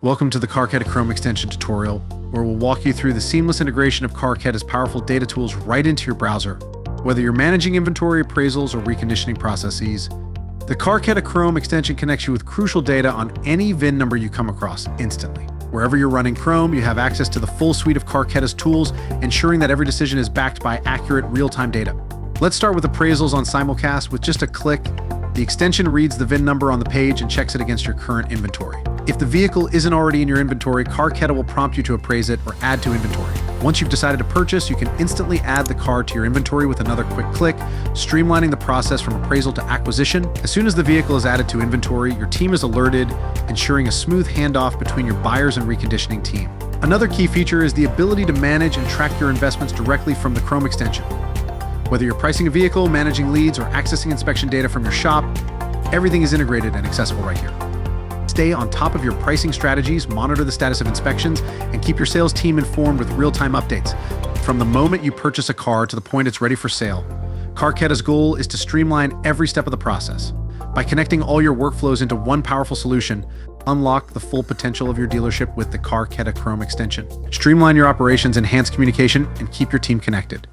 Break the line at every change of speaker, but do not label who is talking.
Welcome to the Carketa Chrome Extension tutorial, where we'll walk you through the seamless integration of Carketa's powerful data tools right into your browser. Whether you're managing inventory, appraisals, or reconditioning processes, the Carketa Chrome Extension connects you with crucial data on any VIN number you come across instantly. Wherever you're running Chrome, you have access to the full suite of Carketa's tools, ensuring that every decision is backed by accurate, real-time data. Let's start with appraisals on Simulcast. With just a click, the extension reads the VIN number on the page and checks it against your current inventory. If the vehicle isn't already in your inventory, Carketa will prompt you to appraise it or add to inventory. Once you've decided to purchase, you can instantly add the car to your inventory with another quick click, streamlining the process from appraisal to acquisition. As soon as the vehicle is added to inventory, your team is alerted, ensuring a smooth handoff between your buyers and reconditioning team. Another key feature is the ability to manage and track your investments directly from the Chrome extension. Whether you're pricing a vehicle, managing leads, or accessing inspection data from your shop, everything is integrated and accessible right here. Stay on top of your pricing strategies, monitor the status of inspections, and keep your sales team informed with real-time updates. From the moment you purchase a car to the point it's ready for sale, Carketa's goal is to streamline every step of the process. By connecting all your workflows into one powerful solution, unlock the full potential of your dealership with the Carketa Chrome extension. Streamline your operations, enhance communication, and keep your team connected.